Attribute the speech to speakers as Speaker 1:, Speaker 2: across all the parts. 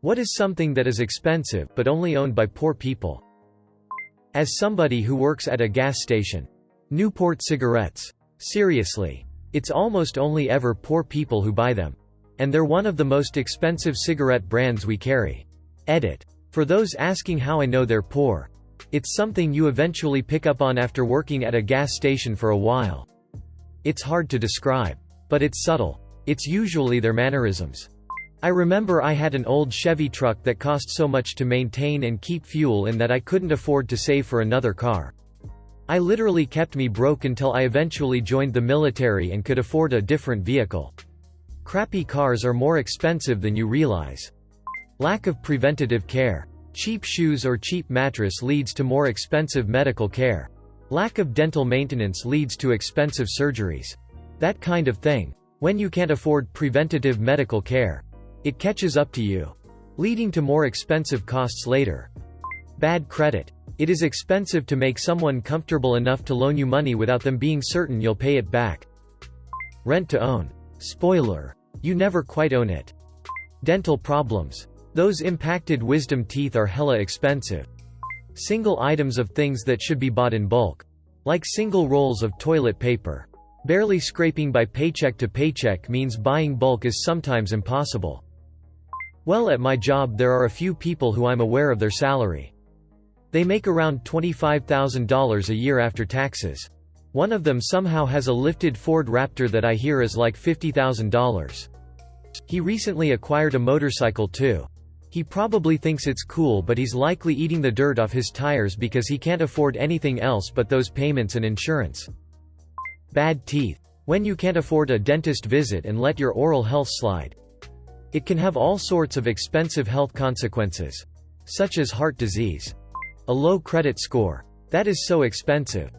Speaker 1: What is something that is expensive but only owned by poor people? As somebody who works at a gas station. Newport cigarettes. Seriously. It's almost only ever poor people who buy them. And they're one of the most expensive cigarette brands we carry. Edit. For those asking how I know they're poor. It's something you eventually pick up on after working at a gas station for a while. It's hard to describe. But it's subtle. It's usually their mannerisms. I remember I had an old Chevy truck that cost so much to maintain and keep fuel in that I couldn't afford to save for another car. I literally kept me broke until I eventually joined the military and could afford a different vehicle. Crappy cars are more expensive than you realize. Lack of preventative care. Cheap shoes or cheap mattress leads to more expensive medical care. Lack of dental maintenance leads to expensive surgeries. That kind of thing. When you can't afford preventative medical care, it catches up to you, leading to more expensive costs later. Bad credit. It is expensive to make someone comfortable enough to loan you money without them being certain you'll pay it back. Rent to own. Spoiler. You never quite own it. Dental problems. Those impacted wisdom teeth are hella expensive. Single items of things that should be bought in bulk. Like single rolls of toilet paper. Barely scraping by paycheck to paycheck means buying bulk is sometimes impossible. Well, at my job there are a few people who I'm aware of their salary. They make around $25,000 a year after taxes. One of them somehow has a lifted Ford Raptor that I hear is like $50,000. He recently acquired a motorcycle too. He probably thinks it's cool, but he's likely eating the dirt off his tires because he can't afford anything else but those payments and insurance. Bad teeth. When you can't afford a dentist visit and let your oral health slide. It can have all sorts of expensive health consequences, such as heart disease. A low credit score. That is so expensive.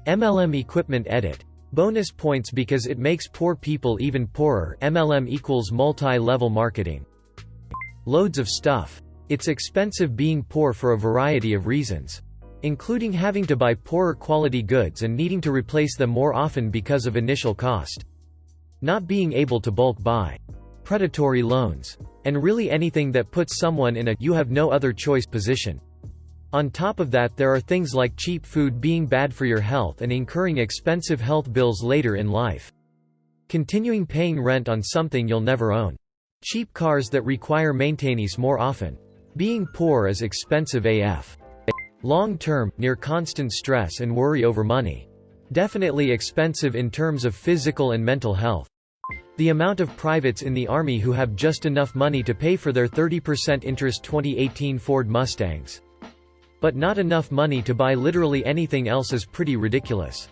Speaker 1: MLM equipment. Edit. Bonus points because it makes poor people even poorer. MLM equals multi-level marketing. Loads of stuff. It's expensive being poor for a variety of reasons, including having to buy poorer quality goods and needing to replace them more often because of initial cost. Not being able to bulk buy. Predatory loans. And really anything that puts someone in a you have no other choice position. On top of that, there are things like cheap food being bad for your health and incurring expensive health bills later in life. Continuing paying rent on something you'll never own. Cheap cars that require maintenance more often. Being poor is expensive AF. Long-term, near constant stress and worry over money. Definitely expensive in terms of physical and mental health. The amount of privates in the Army who have just enough money to pay for their 30% interest 2018 Ford Mustangs. But not enough money to buy literally anything else is pretty ridiculous.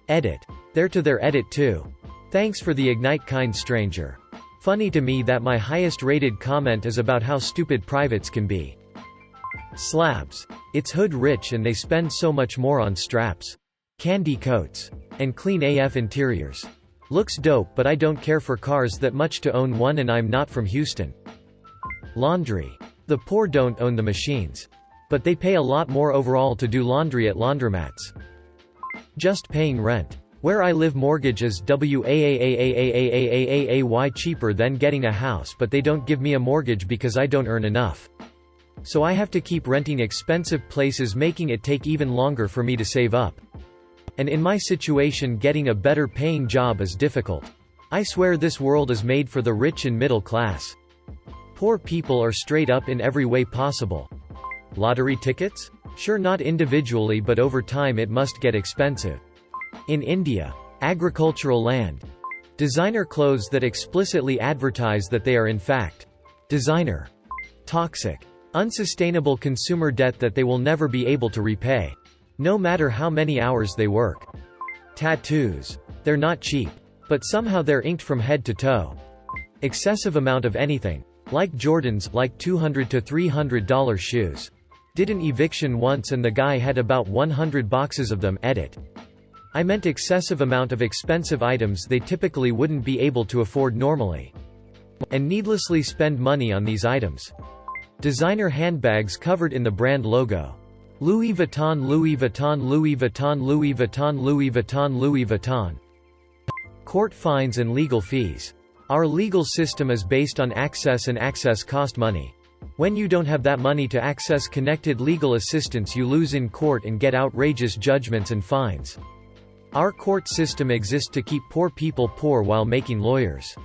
Speaker 1: Edit. They're to their edit too. Thanks for the ignite, kind stranger. Funny to me that my highest rated comment is about how stupid privates can be. Slabs. It's hood rich and they spend so much more on straps. Candy coats. And clean AF interiors. Looks dope, but I don't care for cars that much to own one, and I'm not from Houston. Laundry. The poor don't own the machines. But they pay a lot more overall to do laundry at laundromats. Just paying rent. Where I live, mortgage is way cheaper than getting a house, but they don't give me a mortgage because I don't earn enough. So I have to keep renting expensive places, making it take even longer for me to save up. And in my situation, getting a better paying job is difficult. I swear this world is made for the rich and middle class. Poor people are straight up in every way possible. Lottery tickets? Sure, not individually, but over time it must get expensive. In India, agricultural land. Designer clothes that explicitly advertise that they are in fact designer. Toxic. Unsustainable consumer debt that they will never be able to repay, no matter how many hours they work. Tattoos. They're not cheap. But somehow they're inked from head to toe. Excessive amount of anything. Like Jordans, like $200 to $300 shoes. Did an eviction once and the guy had about 100 boxes of them. Edit. I meant excessive amount of expensive items they typically wouldn't be able to afford normally. And needlessly spend money on these items. Designer handbags covered in the brand logo. Louis Vuitton, Louis Vuitton, Louis Vuitton, Louis Vuitton, Louis Vuitton, Louis Vuitton. Court fines and legal fees. Our legal system is based on access, and access cost money. When you don't have that money to access connected legal assistance, you lose in court and get outrageous judgments and fines. Our court system exists to keep poor people poor while making lawyers,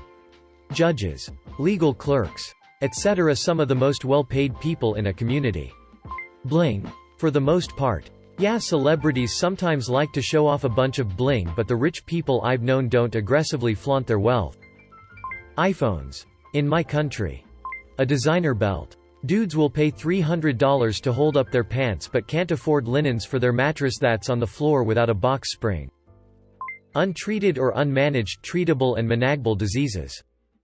Speaker 1: judges, legal clerks, etc. some of the most well-paid people in a community. Bling. For the most part. Yeah, celebrities sometimes like to show off a bunch of bling, but the rich people I've known don't aggressively flaunt their wealth. iPhones. In my country. A designer belt. Dudes will pay $300 to hold up their pants but can't afford linens for their mattress that's on the floor without a box spring. Untreated or unmanaged treatable and manageable diseases.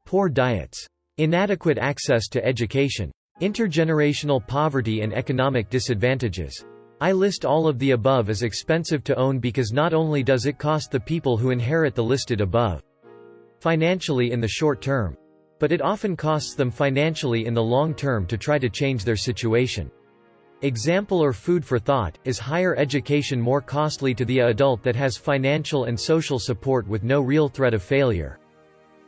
Speaker 1: Poor diets. Inadequate access to education. Intergenerational poverty and economic disadvantages. I list all of the above as expensive to own because not only does it cost the people who inherit the listed above financially in the short term, but it often costs them financially in the long term to try to change their situation. Example or food for thought: is higher education more costly to the adult that has financial and social support with no real threat of failure?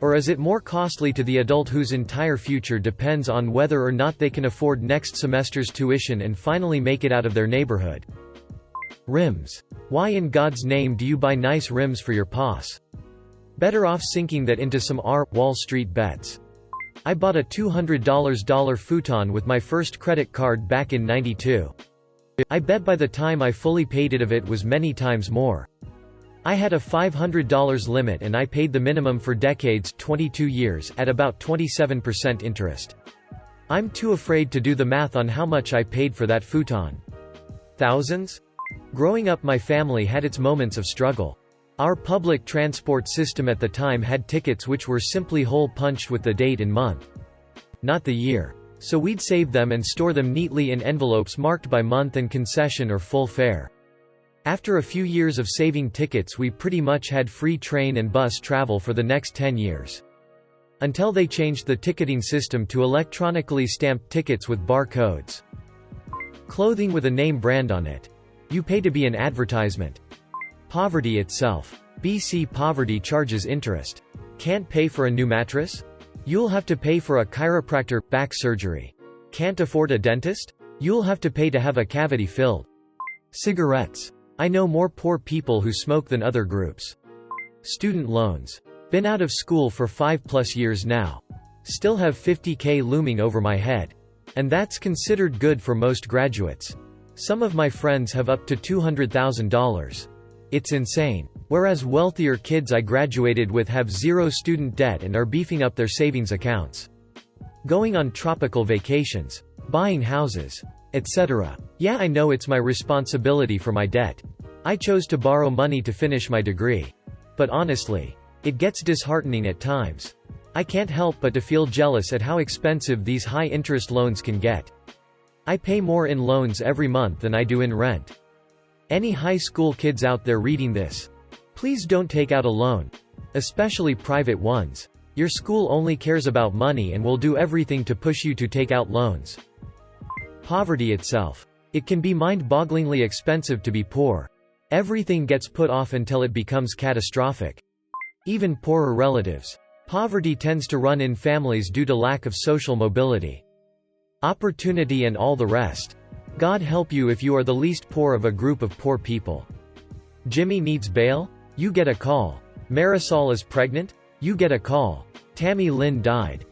Speaker 1: Or is it more costly to the adult whose entire future depends on whether or not they can afford next semester's tuition and finally make it out of their neighborhood? Rims. Why in God's name do you buy nice rims for your POS? Better off sinking that into some Wall Street bets. I bought a $200 futon with my first credit card back in '92. I bet by the time I fully paid it was many times more. I had a $500 limit and I paid the minimum for decades, 22 years, at about 27% interest. I'm too afraid to do the math on how much I paid for that futon. Thousands? Growing up, my family had its moments of struggle. Our public transport system at the time had tickets which were simply hole-punched with the date and month, not the year. So we'd save them and store them neatly in envelopes marked by month and concession or full fare. After a few years of saving tickets, we pretty much had free train and bus travel for the next 10 years. Until they changed the ticketing system to electronically stamped tickets with barcodes. Clothing with a name brand on it. You pay to be an advertisement. Poverty itself. BC poverty charges interest. Can't pay for a new mattress? You'll have to pay for a chiropractor, back surgery. Can't afford a dentist? You'll have to pay to have a cavity filled. Cigarettes. I know more poor people who smoke than other groups. Student loans. Been out of school for 5+ years now. Still have $50K looming over my head. And that's considered good for most graduates. Some of my friends have up to $200,000. It's insane. Whereas wealthier kids I graduated with have zero student debt and are beefing up their savings accounts. Going on tropical vacations. Buying houses. Etc. Yeah, I know it's my responsibility for my debt. I chose to borrow money to finish my degree. But honestly, it gets disheartening at times. I can't help but to feel jealous at how expensive these high-interest loans can get. I pay more in loans every month than I do in rent. Any high school kids out there reading this, please don't take out a loan. Especially private ones. Your school only cares about money and will do everything to push you to take out loans. Poverty itself. It can be mind-bogglingly expensive to be poor. Everything gets put off until it becomes catastrophic. Even poorer relatives. Poverty tends to run in families due to lack of social mobility, opportunity and all the rest. God help you if you are the least poor of a group of poor people. Jimmy needs bail? You get a call. Marisol is pregnant? You get a call. Tammy Lynn died. ...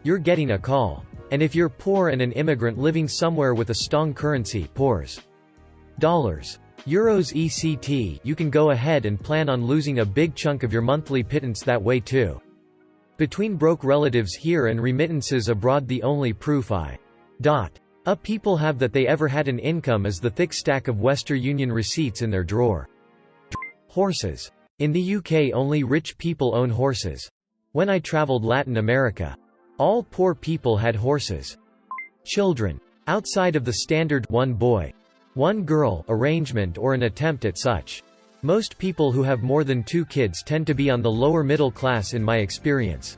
Speaker 1: You're getting a call. And if you're poor and an immigrant living somewhere with a strong currency, pours. Dollars. Euros ECT, you can go ahead and plan on losing a big chunk of your monthly pittance that way too. Between broke relatives here and remittances abroad, the only proof people have that they ever had an income is the thick stack of Western Union receipts in their drawer. Horses. In the UK only rich people own horses. When I traveled Latin America, all poor people had horses. Children. Outside of the standard one boy, one girl arrangement or an attempt at such. Most people who have more than 2 kids tend to be on the lower middle class in my experience.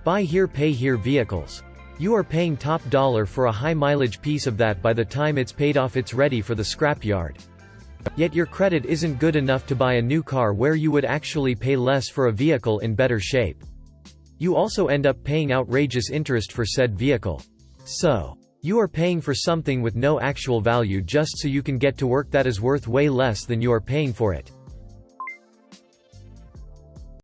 Speaker 1: Buy here pay here vehicles. You are paying top dollar for a high mileage piece of that. By the time it's paid off, it's ready for the scrapyard. Yet your credit isn't good enough to buy a new car where you would actually pay less for a vehicle in better shape. You also end up paying outrageous interest for said vehicle. So, you are paying for something with no actual value just so you can get to work that is worth way less than you are paying for it.